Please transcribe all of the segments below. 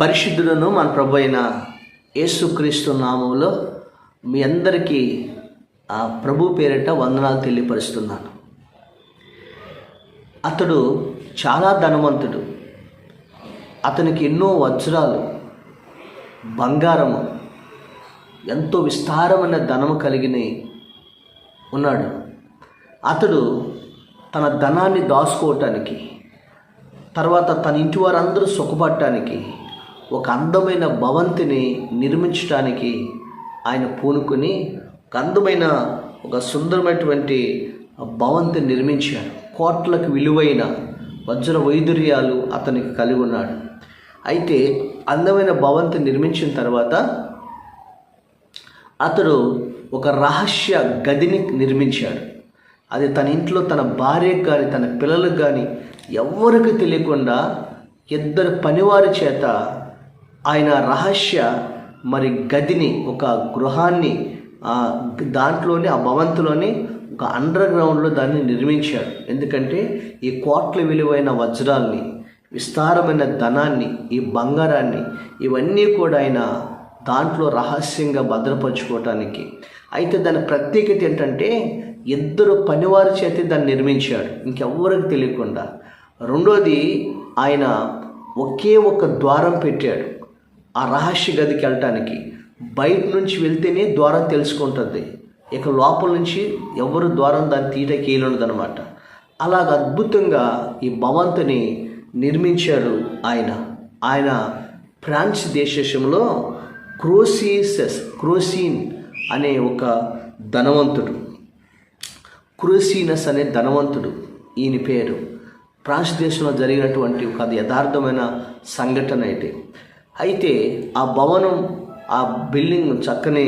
పరిశుద్ధులను మన ప్రభు అయిన యేసుక్రీస్తు నామములో మీ అందరికీ ఆ ప్రభు పేరిట వందనాలు తెలియపరుస్తున్నాను. అతడు చాలా ధనవంతుడు. అతనికి ఎన్నో వజ్రాలు, బంగారము, ఎంతో విస్తారమైన ధనము కలిగిన ఉన్నాడు. అతడు తన ధనాన్ని దాచుకోవటానికి, తర్వాత తన ఇంటి వారందరూ సుఖపడటానికి ఒక అందమైన భవంతిని నిర్మించడానికి ఆయన పూనుకొని ఒక అందమైన ఒక సుందరమైనటువంటి భవంతిని నిర్మించాడు. కోట్లకు విలువైన వజ్ర వైదుర్యాలు అతనికి కలిగి ఉన్నాడు. అయితే అందమైన భవంతిని నిర్మించిన తర్వాత అతడు ఒక రహస్య గదిని నిర్మించాడు. అది తన ఇంట్లో తన భార్యకు కానీ తన పిల్లలకు కానీ ఎవ్వరికి తెలియకుండా ఇద్దరు పనివారి చేత ఆయన రహస్య గదిని, ఒక గృహాన్ని దాంట్లోనే ఆ భవంతిలోనే ఒక అండర్ గ్రౌండ్లో దాన్ని నిర్మించాడు. ఎందుకంటే ఈ కోట్ల విలువైన వజ్రాల్ని, విస్తారమైన ధనాన్ని, ఈ బంగారాన్ని, ఇవన్నీ కూడా ఆయన దాంట్లో రహస్యంగా భద్రపరచుకోవటానికి. అయితే దాని ప్రత్యేకత ఏంటంటే ఇద్దరు పనివారి చేతి దాన్ని నిర్మించాడు, ఇంకెవ్వరికి తెలియకుండా. రెండోది, ఆయన ఒకే ఒక ద్వారం పెట్టాడు ఆ రహస్య గదికి వెళ్ళటానికి. బయట నుంచి వెళ్తేనే ద్వారం తెలుసుకుంటుంది, ఇక లోపల నుంచి ఎవరు ద్వారం దాన్ని తీయడానికి వీలుండదనమాట. అలాగ అద్భుతంగా ఈ భవంతిని నిర్మించాడు ఆయన ఫ్రాన్స్ దేశంలో క్రోసీన్ అనే ఒక ధనవంతుడు, క్రోసీనస్ అనే ధనవంతుడు ఈయన పేరు. ఫ్రాన్స్ దేశంలో జరిగినటువంటి ఒక యథార్థమైన సంఘటన అయితే ఆ భవనం, ఆ బిల్డింగ్ చక్కని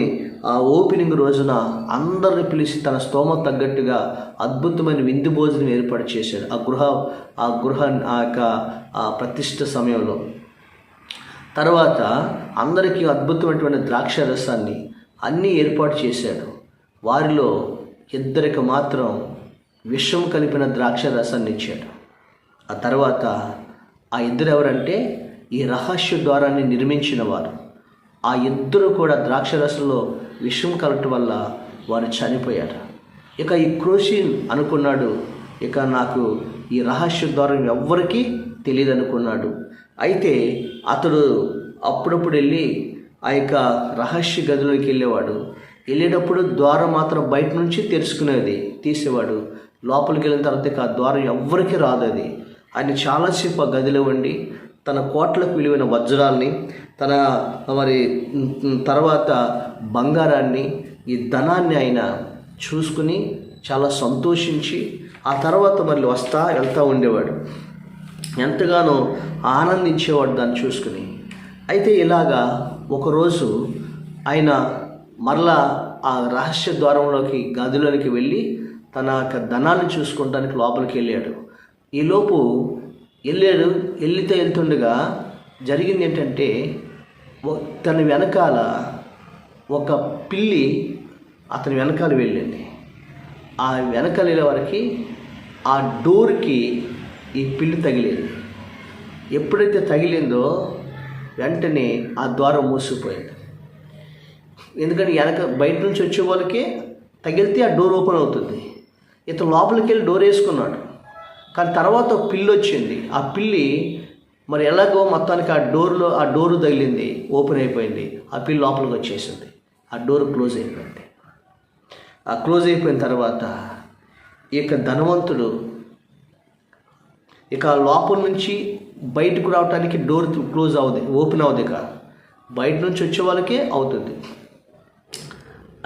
ఆ ఓపెనింగ్ రోజున అందరిని పిలిచి తన స్తోమత తగ్గట్టుగా అద్భుతమైన విందు భోజనం ఏర్పాటు చేశాడు. ఆ యొక్క ప్రతిష్ఠ సమయంలో తర్వాత అందరికీ అద్భుతమైనటువంటి ద్రాక్ష రసాన్ని అన్నీ ఏర్పాటు చేశాడు. వారిలో ఇద్దరికి మాత్రం విషం కలిపిన ద్రాక్ష రసాన్ని ఇచ్చాడు. ఆ తర్వాత ఆ ఇద్దరు ఎవరంటే ఈ రహస్య ద్వారాన్ని నిర్మించిన వారు. ఆ ఇద్దరు కూడా ద్రాక్షరసంలో విషం కలగటం వల్ల వారు చనిపోయారు. ఇక ఈ క్రోసిన్ అనుకున్నాడు, ఇక నాకు ఈ రహస్య ద్వారం ఎవ్వరికీ తెలియదు అనుకున్నాడు. అయితే అతడు అప్పుడప్పుడు వెళ్ళి ఆ యొక్క రహస్య గదిలోకి వెళ్ళేటప్పుడు ద్వారం మాత్రం బయట నుంచి తీసేవాడు. లోపలికి వెళ్ళిన తర్వాత ఆ ద్వారం ఎవ్వరికీ రాదు. అది ఆయన చాలాసేపు ఆ గదిలో ఉండి తన కోట్లకు విలువైన వజ్రాల్ని, తన తర్వాత బంగారాన్ని, ఈ ధనాన్ని ఆయన చూసుకుని చాలా సంతోషించి ఆ తర్వాత వెళ్తూ ఉండేవాడు. ఎంతగానో ఆనందించేవాడు దాన్ని చూసుకుని. అయితే ఇలాగా ఒకరోజు ఆయన మరలా ఆ రహస్య ద్వారంలోకి గదిలోనికి వెళ్ళి తన యొక్క ధనాన్ని చూసుకోవడానికి లోపలికి వెళ్ళాడు. ఈలోపు వెళ్తుండగా జరిగింది ఏంటంటే తన వెనకాల ఒక పిల్లి అతని వెనకాల వెళ్ళింది. ఆ వెనకాల వెళ్ళే వరకు ఆ డోర్కి ఈ పిల్లి తగిలింది. ఎప్పుడైతే తగిలిందో వెంటనే ఆ ద్వారం మూసిపోయింది. ఎందుకంటే బయట నుంచి వచ్చే వాళ్ళకి తగిలితే ఆ డోర్ ఓపెన్ అవుతుంది. ఇతను లోపలికి వెళ్ళి డోర్ వేసుకున్నాడు. కానీ తర్వాత పిల్లి వచ్చింది. ఆ పిల్లి ఎలాగో మొత్తానికి ఆ డోరు తగిలింది, ఓపెన్ అయిపోయింది. ఆ పిల్లి లోపలికి వచ్చేసింది. ఆ డోర్ క్లోజ్ అయిపోయింది. ఆ క్లోజ్ అయిపోయిన తర్వాత ఇక ధనవంతుడు ఇక లోపల నుంచి బయటకు రావడానికి డోర్ క్లోజ్ ఓపెన్ అవుతుంది. ఇక బయట నుంచి వచ్చే వాళ్ళకే అవుతుంది.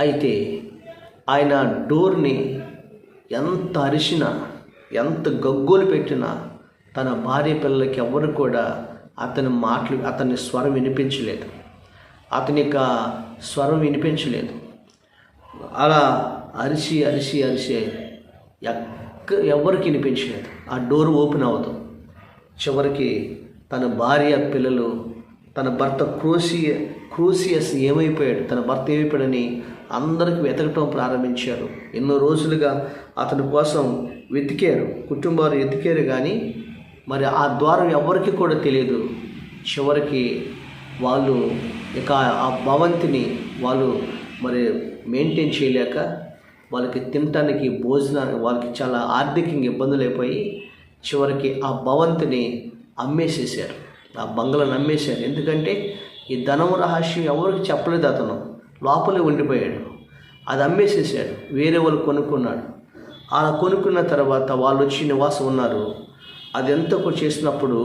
అయితే ఆయన డోర్ని ఎంత అరిచినా, ఎంత గగ్గోలు పెట్టినా తన భార్య పిల్లలకి ఎవరు కూడా అతని స్వరం వినిపించలేదు. అతని యొక్క స్వరం వినిపించలేదు. అలా అరిచి ఎవరికి వినిపించలేదు. ఆ డోర్ ఓపెన్ అవ్వదు. చివరికి తన భార్య పిల్లలు, తన భర్త క్రోసియస్ ఏమైపోయాడు, తన భర్త ఏమైపోయాడని అందరికి వెతకటం ప్రారంభించారు. ఎన్నో రోజులుగా అతని కోసం వెతికారు, కుటుంబాలు వెతికారు. కానీ మరి ఆ ద్వారం ఎవరికి కూడా తెలియదు. చివరికి వాళ్ళు ఇక ఆ భవంతిని వాళ్ళు మరి మెయింటైన్ చేయలేక వాళ్ళకి తినటానికి భోజనానికి వాళ్ళకి చాలా ఆర్థికంగా ఇబ్బందులు అయిపోయి చివరికి ఆ భవంతిని అమ్మేసేసారు, ఆ బంగ్లాను అమ్మేశారు. ఎందుకంటే ఈ ధనం రహస్యం ఎవరికి చెప్పలేదు, అతను లోపలే ఉండిపోయాడు. అది అమ్మేసేసాడు, వేరే వాళ్ళు కొనుక్కున్నాడు. అలా కొనుక్కున్న తర్వాత వాళ్ళు వచ్చి నివాసం ఉన్నారు. అది ఎంతకు చేసినప్పుడు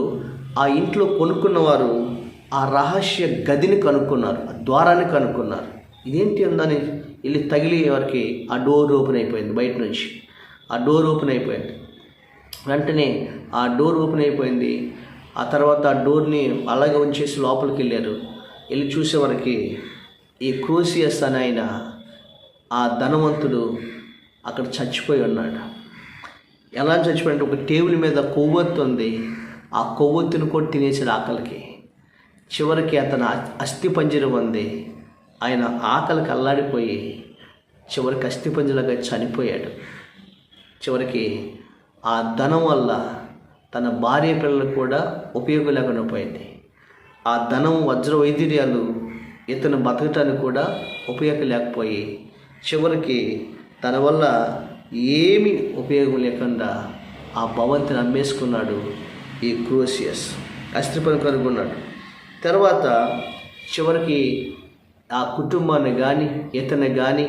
ఆ ఇంట్లో కొనుక్కున్నవారు ఆ రహస్య గదిని కనుక్కున్నారు, ఆ ద్వారాన్ని కనుక్కున్నారు. ఇదేంటి ఉందని వెళ్ళి తగిలి వారికి ఆ డోర్ ఓపెన్ అయిపోయింది. బయట నుంచి ఆ డోర్ ఓపెన్ అయిపోయింది. వెంటనే ఆ డోర్ ఓపెన్ అయిపోయింది. ఆ తర్వాత ఆ డోర్ని అలాగే ఉంచేసి లోపలికి వెళ్ళారు. వెళ్ళి చూసేవారికి ఈ క్రూసియస్ అని ఆయన ఆ ధనవంతుడు అక్కడ చచ్చిపోయి ఉన్నాడు. ఎలా చచ్చిపోయాడంటే ఒక టేబుల్ మీద కొవ్వొత్తు ఉంది. ఆ కొవ్వొత్తును కూడా తినేసాడు ఆకలికి. చివరికి అతను అస్థిపంజరం ఉంది. ఆయన ఆకలికి అల్లాడిపోయి చివరికి అస్థిపంజరంగా చనిపోయాడు. చివరికి ఆ ధనం వల్ల తన భార్య పిల్లలకు కూడా ఉపయోగం లేకుండా పోయింది. ఆ ధనం వజ్ర వైద్యుర్యాలు ఇతను బతకటానికి కూడా ఉపయోగం లేకపోయి చివరికి తన వల్ల ఏమీ ఉపయోగం లేకుండా ఆ భవంతిని అమ్మేసుకున్నాడు ఈ క్రూసియస్. అస్థిపంజరం కనుగొన్నాడు. తర్వాత చివరికి ఆ కుటుంబాన్ని కానీ ఇతన్ని కానీ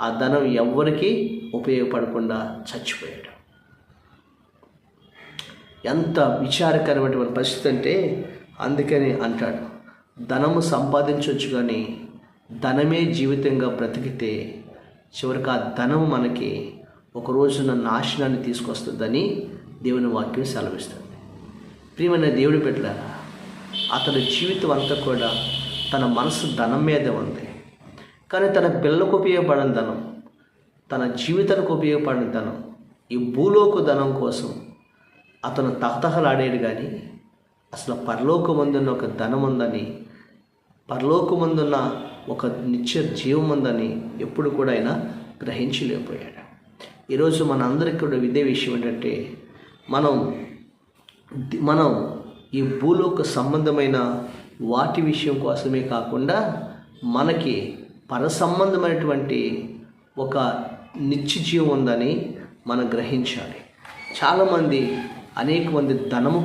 ఆ ధనం ఎవ్వరికీ ఉపయోగపడకుండా చచ్చిపోయాడు. ఎంత విచారకరమైనటువంటి పరిస్థితి అంటే అందుకని అంటాడు, ధనము సంపాదించవచ్చు కానీ ధనమే జీవితంగా బ్రతికితే చివరికి ఆ ధనం మనకి ఒక రోజున నాశనాన్ని తీసుకొస్తుందని దేవుని వాక్యం సెలవిస్తుంది. ప్రియమైన దేవుడి బిడ్డలారా, అతని జీవితం అంతా కూడా తన మనసు ధనం మీదే ఉంది. కానీ తన పిల్లలకు ఉపయోగపడని ధనం, తన జీవితానికి ఉపయోగపడిన ధనం, ఈ భూలోక ధనం కోసం అతను తహతహలాడాడు. కానీ అసలు పరలోకమందున్న ఒక ధనం ఉందని, పరలోకమందున్న ఒక నిత్య జీవం ఉందని ఎప్పుడు కూడా ఆయన గ్రహించలేకపోయాడు. ఈరోజు మన అందరికీ కూడా ఇదే విషయం ఏంటంటే మనం ఈ భూలోక సంబంధమైన వాటి విషయం కోసమే కాకుండా మనకి పర సంబంధమైనటువంటి ఒక నిత్య జీవం ఉందని మనం గ్రహించాలి. చాలామంది అనేక మంది ధనము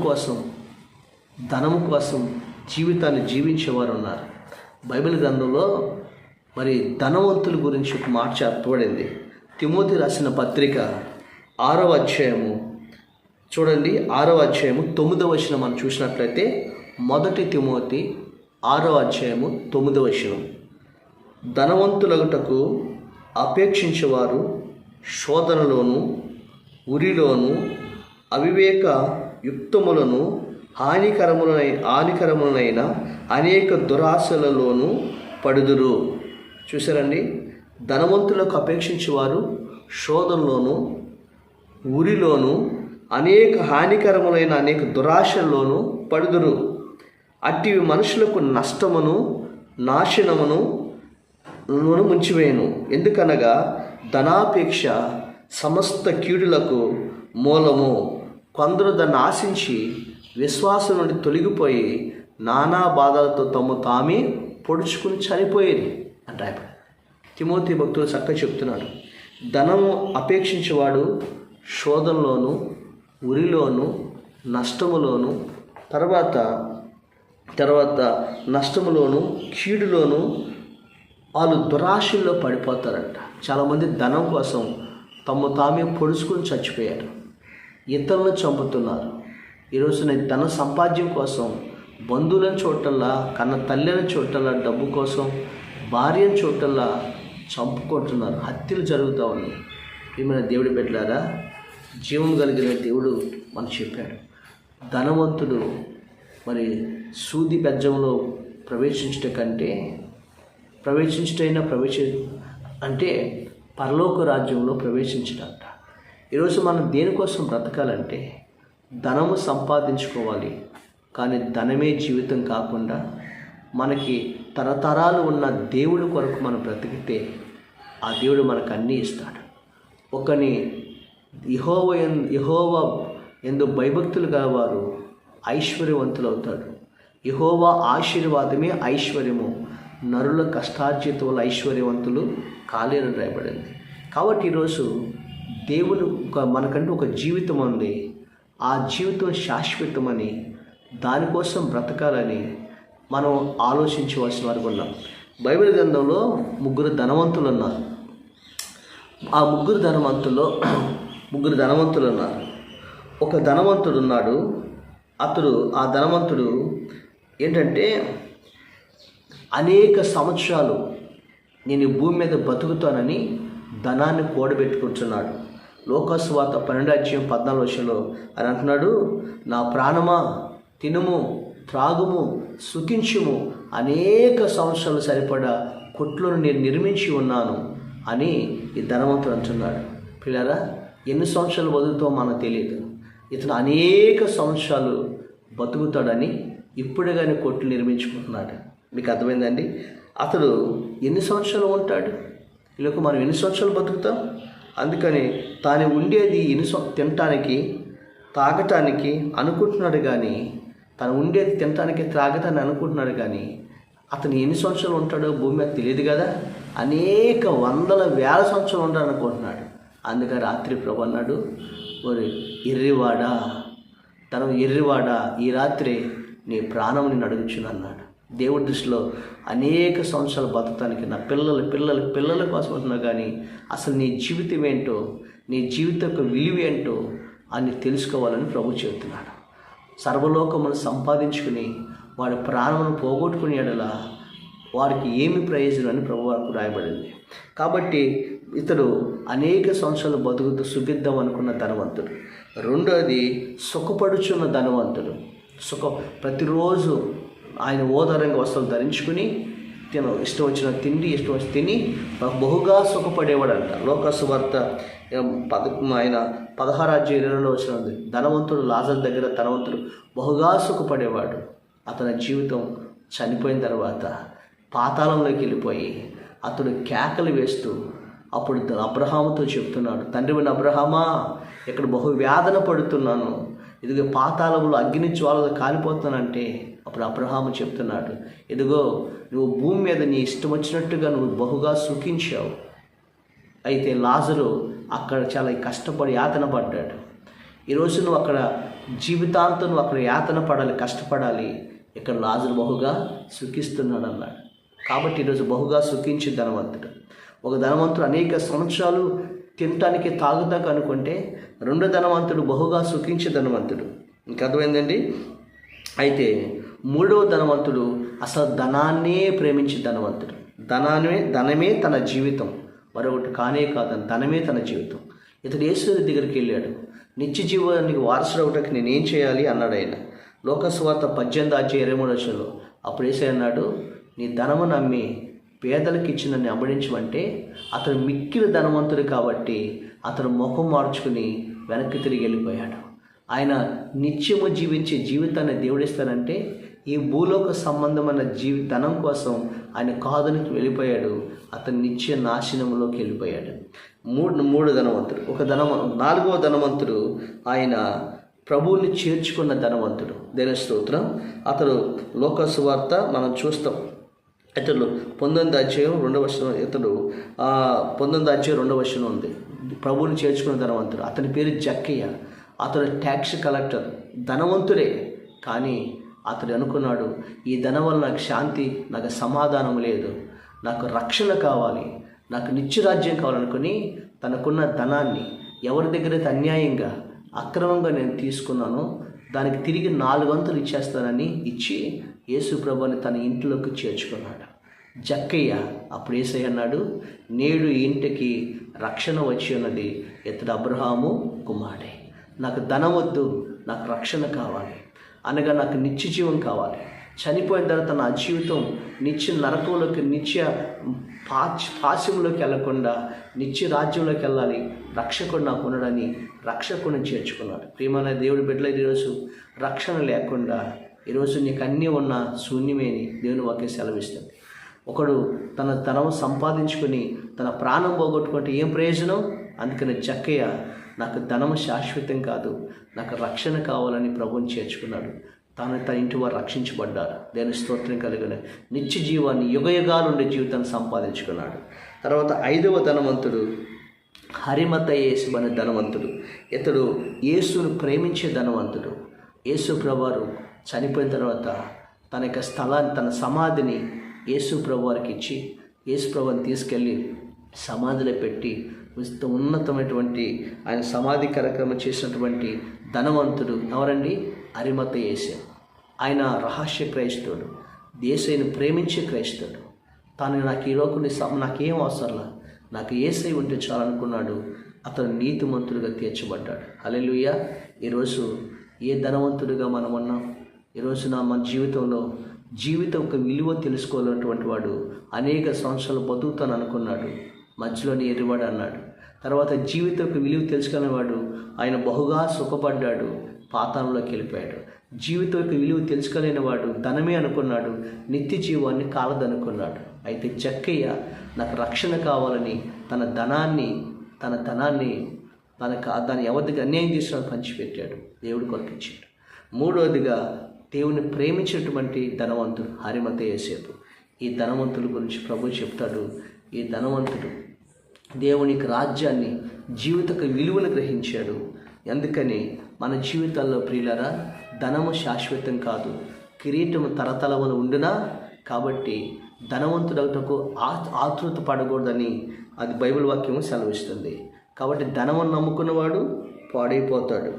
కోసం జీవితాన్ని జీవించేవారు ఉన్నారు. బైబిల్ గ్రంథంలో మరి ధనవంతుల గురించి ఒక మాట చెప్పబడింది. తిమోతి రాసిన పత్రిక 6వ అధ్యాయము చూడండి, 6వ అధ్యాయము 9వ వచనం మనం చూసినట్లయితే, 1 తిమోతి 6వ అధ్యాయము 9వ వచనం, ధనవంతులగుటకు అపేక్షించేవారు శోధనలోను ఉరిలోను అవివేక యుక్తములను హానికరములైన అనేక దురాశలలోనూ పడుదురు. చూసారండి, ధనవంతులకు అపేక్షించేవారు శోధనలోను ఉరిలోను హానికరములైన అనేక దురాశల్లోనూ పడుదురు. అట్టివి మనుషులకు నష్టమును నాశనమును ముంచివేయను. ఎందుకనగా ధనాపేక్ష సమస్త కీడులకు మూలము. కొందరు దాన్ని ఆశించి విశ్వాసం నుండి తొలగిపోయి నానా బాధలతో తామే పొడుచుకుని చనిపోయేది అంటే తిమోతి భక్తులు చక్కగా చెప్తున్నాడు. ధనము అపేక్షించేవాడు శోధనలోను ఉరిలోను నష్టములోను తర్వాత నష్టములోను కీడులోను వాళ్ళు దురాశల్లో పడిపోతారంట. చాలామంది ధనం కోసం తామే పొడుచుకుని చచ్చిపోయారు, ఇతరులను చంపుతున్నారు. ఈరోజు నేను ధన సంపాద్యం కోసం బంధువులను చూడటల్లా, కన్న తల్లిని చూడటల్లా, డబ్బు కోసం భార్యను చూడటల్లా చంపుకుంటున్నారు, హత్యలు జరుగుతూ ఉన్నాయి. ఏమైనా దేవుడి బిడ్డలారా, జీవం కలిగిన దేవుడు మనకు చెప్పాడు, ధనవంతుడు మరి సూది బెజ్జంలో అంటే పరలోక రాజ్యంలో ప్రవేశించడంట. ఈరోజు మనం దేనికోసం బ్రతకాలంటే ధనము సంపాదించుకోవాలి. కానీ ధనమే జీవితం కాకుండా మనకి తరతరాలు ఉన్న దేవుడి కొరకు మనం బ్రతికితే ఆ దేవుడు మనకు అన్నీ ఇస్తాడు. ఒకని యెహోవా యందు భయభక్తులు గలవారు ఐశ్వర్యవంతులు అవుతాడు. యెహోవా ఆశీర్వాదమే ఐశ్వర్యము, నరుల కష్టార్జితముల ఐశ్వర్యవంతులు కాలేరు రాయబడింది. కాబట్టి ఈరోజు దేవుడు మనకంటూ ఒక జీవితం ఉంది. ఆ జీవితం శాశ్వతమని, దానికోసం బ్రతకాలని మనం ఆలోచించవలసిన వారు ఉన్నాం. బైబిల్ గ్రంథంలో 3 ధనవంతులు ఉన్నారు. ఆ 3 ధనవంతుల్లో 3 ధనవంతులు ఉన్నారు. ఒక ధనవంతుడు ఉన్నాడు. ఆ ధనవంతుడు ఏంటంటే అనేక సంవత్సరాలు నేను ఈ భూమి మీద బతుకుతానని ధనాన్ని కూడబెట్టుకుంటున్నాడు. లోకసువార్త 12:14 అని అంటున్నాడు, నా ప్రాణమా తినుము త్రాగుము సుఖించుము, అనేక సంవత్సరాలు సరిపడా కొట్లను నేను నిర్మించి ఉన్నాను అని ఈ ధనవంతుడు అంటున్నాడు. పిల్లరా, ఎన్ని సంవత్సరాలు బతుకుతామో మనకు తెలియదు. ఇతను అనేక సంవత్సరాలు బతుకుతాడని ఇప్పుడే కానీ కొట్లు నిర్మించుకుంటున్నాడు. మీకు అర్థమైందండి? అతడు ఎన్ని సంవత్సరాలు ఉంటాడు? ఇలాగ మనం ఎన్ని సంవత్సరాలు బతుకుతాం? అందుకని తాను ఉండేది తినటానికి తాగటానికి అనుకుంటున్నాడు, కానీ తను ఉండేది తినటానికి త్రాగటానికి అనుకుంటున్నాడు, కానీ అతను ఎన్ని సంవత్సరాలు ఉంటాడో భూమి మీద తెలియదు కదా. అనేక వందల వేల సంవత్సరాలు ఉంటాడు అనుకుంటున్నాడు. అందుకని రాత్రి ప్రభు అన్నాడు, ఓరి ఎర్రివాడా, ఎర్రివాడా, ఈ రాత్రి నీ ప్రాణం నేను అడుగుచును అన్నాడు. దేవుడి దృష్టిలో అనేక సంవత్సరాలు బతకటానికి నా పిల్లల కోసం ఉంటున్నా, కానీ అసలు నీ జీవితం ఏంటో, నీ జీవితం యొక్క విలువ ఏంటో అని తెలుసుకోవాలని ప్రభు చెబుతున్నాడు. సర్వలోకమును సంపాదించుకుని వాడి ప్రాణమును పోగొట్టుకునే ఎడలా వారికి ఏమి ప్రయోజనం అని ప్రభు వారికి రాయబడింది. కాబట్టి ఇతడు అనేక సంవత్సరాలు బతుకుతూ సుఖిద్దాం అనుకున్న ధనవంతుడు. రెండోది సుఖపడుచున్న ధనవంతుడు. ప్రతిరోజు ఆయన ఓదారంగా వస్త్రాలు ధరించుకుని ఇష్టం వచ్చిన తిని బహుగా సుఖపడేవాడంట. లోకసువార్త 16:22 ఉంది. ధనవంతుడు లాజరు దగ్గర ధనవంతుడు బహుగా సుఖపడేవాడు. అతని జీవితం చనిపోయిన తర్వాత పాతాళంలోకి వెళ్ళిపోయి అతడు కేకలు వేస్తూ అప్పుడు అబ్రహాముతో చెప్తున్నాడు, తండ్రివైన అబ్రహామా, ఇక్కడ బహువేదన పడుతున్నాను, ఇదిగో పాతాళంలో అగ్ని జ్వాలలు కాలిపోతానంటే అప్పుడు అబ్రహాము చెప్తున్నాడు, ఇదిగో నువ్వు భూమి మీద నీ ఇష్టం వచ్చినట్టుగా నువ్వు బహుగా సుఖించావు, అయితే లాజరు అక్కడ చాలా కష్టపడి యాతన పడ్డాడు. ఈరోజు నువ్వు అక్కడ జీవితాంతం నువ్వు అక్కడ యాతన పడాలి, కష్టపడాలి, ఇక్కడ లాజరు బహుగా సుఖిస్తున్నాడు అన్నాడు. కాబట్టి ఈరోజు బహుగా సుఖించి ధనవంతుడు. ఒక ధనవంతుడు అనేక సంవత్సరాలు తినటానికి తాగుతాక అనుకుంటే, రెండో ధనవంతుడు బహుగా సుఖించే ధనవంతుడు. ఇంకా అర్థమైందండి? అయితే మూడవ ధనవంతుడు అసలు ధనాన్నే ప్రేమించే ధనవంతుడు. ధనమే తన జీవితం, మరొకటి కానే కాదని ధనమే తన జీవితం. ఇతడు యేసు దగ్గరికి వెళ్ళాడు. నిత్య జీవానికి వారసుడు అవటానికి నేనేం చేయాలి అన్నాడు ఆయన. లోకసువార్త 18:23 అప్పుడు యేసు అన్నాడు, నీ ధనము నమ్మి పేదలకు ఇచ్చి నన్ను అమ్మడించమంటే అతను మిక్కిలి ధనవంతుడు కాబట్టి అతను ముఖం మార్చుకుని వెనక్కి తిరిగి వెళ్ళిపోయాడు. ఆయన నిత్యము జీవించే జీవితాన్ని దేవుడిస్తానంటే ఈ భూలోక సంబంధమైన ధనం కోసం ఆయన కాదునికి వెళ్ళిపోయాడు. అతను నిత్య నాశనంలోకి వెళ్ళిపోయాడు. మూడు ధనవంతుడు. నాలుగవ ధనవంతుడు ఆయన ప్రభువుని చేర్చుకున్న ధనవంతుడు. దేవుని స్తోత్రం. అతడు లోకసువార్త మనం చూస్తాం. ఇతడు 19:2 ఇతడు 19:2 ఉంది. ప్రభువుని చేర్చుకున్న ధనవంతుడు. అతని పేరు జక్కయ్య. అతడు ట్యాక్స్ కలెక్టర్, ధనవంతుడే. కానీ అతడు అనుకున్నాడు, ఈ ధనం వల్ల నాకు శాంతి, నాకు సమాధానం లేదు, నాకు రక్షణ కావాలి, నాకు నిత్యరాజ్యం కావాలనుకుని తనకున్న ధనాన్ని ఎవరి దగ్గరైతే అన్యాయంగా అక్రమంగా నేను తీసుకున్నానో దానికి తిరిగి 4 వంతులు ఇచ్చేస్తానని ఇచ్చి యేసు ప్రభువుని తన ఇంట్లోకి చేర్చుకున్నాడు. జక్కయ్య అప్పుడు యేసయ్య అన్నాడు, నేడు ఈ ఇంటికి రక్షణ వచ్చి ఉన్నది, ఇతడు అబ్రహాము కుమారుడే. నాకు ధనం వద్దు, నాకు రక్షణ కావాలి, అనగా నాకు నిత్య జీవం కావాలి. చనిపోయిన తర్వాత నా జీవితం నిత్య నరకంలోకి, నిత్య పాశ్యంలోకి వెళ్లకుండా నిత్య రాజ్యంలోకి వెళ్ళాలి, రక్షకుడు నాకు ఉండడని రక్షకుడిని చేర్చుకున్నాడు. ప్రియమైన దేవుడి బిడ్డలు, ఈరోజు రక్షణ లేకుండా ఈరోజు నీకు అన్నీ ఉన్న శూన్యమేని దేవుని వాక్యం సెలవిస్తుంది. ఒకడు తన ధనం సంపాదించుకొని తన ప్రాణం పోగొట్టుకుంటే ఏం ప్రయోజనం? అందుకని జక్కయ్య నాకు ధనం శాశ్వతం కాదు, నాకు రక్షణ కావాలని ప్రభువుని చేర్చుకున్నాడు. తన ఇంటి వారు రక్షించబడ్డారు. దేవుని స్తోత్రం కలిగిన నిత్య జీవాన్ని యుగయుగాలు ఉండే జీవితాన్ని సంపాదించుకున్నాడు. తర్వాత 5వ ధనవంతుడు అరిమతయేసు అనే ధనవంతుడు. ఇతడు యేసును ప్రేమించే ధనవంతుడు. యేసు ప్రభువారు చనిపోయిన తర్వాత తన యొక్క స్థలాన్ని, తన సమాధిని యేసు ప్రభువారికి ఇచ్చి యేసు ప్రభుని తీసుకెళ్ళి సమాధిలో పెట్టి ఉన్నతమైనటువంటి ఆయన సమాధి కార్యక్రమం చేసినటువంటి ధనవంతుడు ఎవరండి? అరిమతయేసు. ఆయన రహస్య క్రైస్తవుడు, యేసుని ప్రేమించే క్రైస్తవుడు. తాను నాకు ఈ లోకంలో నాకేం అవసరంలా, నాకు యేసై ఉంటే చాలనుకున్నాడు. అతను నీతిమంతుడిగా తీర్చబడ్డాడు. హల్లెలూయా. ఈరోజు ఏ ధనవంతుడిగా మనం ఉన్నాం? ఈరోజు మన జీవితం ఒక విలువ తెలుసుకోవాలన్నటువంటి వాడు అనేక సంవత్సరాలు బతుకుతాను అనుకున్నాడు, మధ్యలోనే ఎరివాడు అన్నాడు. తర్వాత జీవితం యొక్క విలువ తెలుసుకునే వాడు ఆయన బహుగా సుఖపడ్డాడు, పాతాళంలోకి వెళ్ళిపోయాడు. జీవితం యొక్క విలువ తెలుసుకోలేని వాడు ధనమే అనుకున్నాడు, నిత్య జీవాన్ని కాలదనుకున్నాడు. అయితే జక్కయ్య నాకు రక్షణ కావాలని తన ధనాన్ని దాన్ని ఎవరికి అన్యాయం చేసిన పంచిపెట్టాడు, దేవుడు కొరకిచ్చాడు. 3వదిగా దేవుని ప్రేమించినటువంటి ధనవంతుడు అరిమతయేసు. ఈ ధనవంతుల గురించి ప్రభు చెప్తాడు. ఈ ధనవంతుడు దేవునికి రాజ్యాన్ని, జీవితక విలువను గ్రహించాడు. అందుకని మన జీవితాల్లో ప్రియులారా, ధనము శాశ్వతం కాదు, కిరీటము తరతలములు ఉండునా. కాబట్టి ధనవంతుడవుటకు ఆతృత పడకూడదని అది బైబిల్ వాక్యము సెలవిస్తుంది. కాబట్టి ధనమును నమ్ముకున్నవాడు పాడైపోతాడు.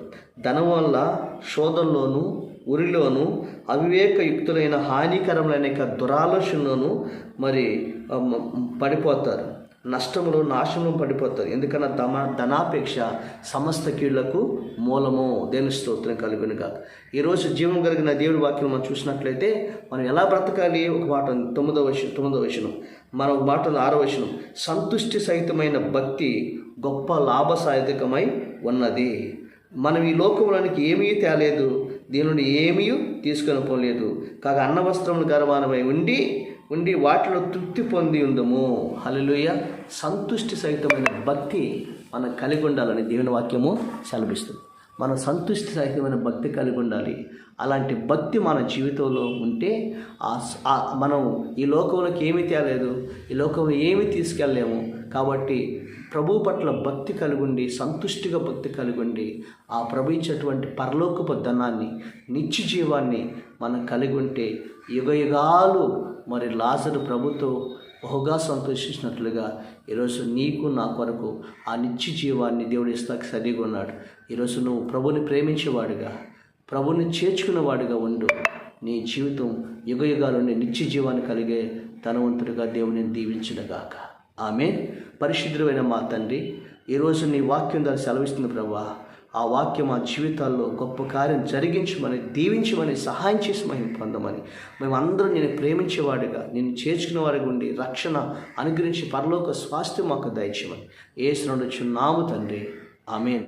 ధనం వల్ల శోధంలోను, ఉరిలోను, అవివేకయుక్తులైన హానికరములైన దురాలోచనలోను పడిపోతారు. నష్టములు, నాశనము పడిపోతారు. ఎందుకన్నా ధనాపేక్ష సమస్త కీళ్లకు మూలము. దేవుని స్తోత్రం కలుగును గాక. ఈరోజు జీవం కలిగిన దేవుడి వాక్యం మనం చూసినట్లయితే మనం ఎలా బ్రతకాలి? ఒక మాట 9వ వచనం, మరొక మాట 6వ వచనం, సంతుష్టి సహితమైన భక్తి గొప్ప లాభసాయకమై ఉన్నది. మనం ఈ లోకంలోనికి ఏమీ తేలేదు, దీని నుండి ఏమీ తీసుకొని పోలేదు. కాగా అన్నవస్త్రములు గర్వాణమై ఉండి వాటిలో తృప్తి పొంది ఉందము. హల్లెలూయా. సంతుష్టి సహితమైన భక్తి మనం కలిగి ఉండాలని దేవుని వాక్యము సెలవిస్తుంది. మనం సంతుష్టి సహితమైన భక్తి కలిగి ఉండాలి. అలాంటి భక్తి మన జీవితంలో ఉంటే మనం ఈ లోకంలోకి ఏమీ తేలేదు, ఈ లోకంలో ఏమీ తీసుకెళ్ళలేము. కాబట్టి ప్రభు పట్ల భక్తి కలిగి, సంతుష్టిగా భక్తి కలిగి, ఆ ప్రభు ఇచ్చేటువంటి పరలోకపు ధనాన్ని, నిత్య జీవాన్ని మనం కలిగి ఉంటే యుగయుగాలు లాజరు ప్రభుతో బహుగా సంతోషించినట్లుగా ఈరోజు నీకు నా కొరకు ఆ నిత్య జీవాన్ని దేవుడు ఇస్తాకు సరిగా ఉన్నాడు. ఈరోజు నువ్వు ప్రభుని ప్రేమించేవాడుగా, ప్రభుని చేర్చుకునేవాడుగా ఉండు. నీ జీవితం యుగయుగాలు నిత్య జీవాన్ని కలిగే ధనవంతుడిగా దేవుని దీవించునుగాక. ఆమేన్. పరిశుద్ధుడైన మా తండ్రి, ఈరోజు నీ వాక్యం ద్వారా సెలవిస్తుంది ప్రభువా. ఆ వాక్యం మా జీవితాల్లో గొప్ప కార్యం జరిగించమని, దీవించమని, సహాయం చేసి మహిమ పొందమని, మేమందరూ నేను ప్రేమించేవాడిగా, నేను చేర్చుకునేవాడిగా ఉండి రక్షణ అనుగ్రహించి పరలోక స్వాస్థ్యం మాకు దయచేయమని యేసు నామమున చున్నాము తండ్రి. ఆమేన్.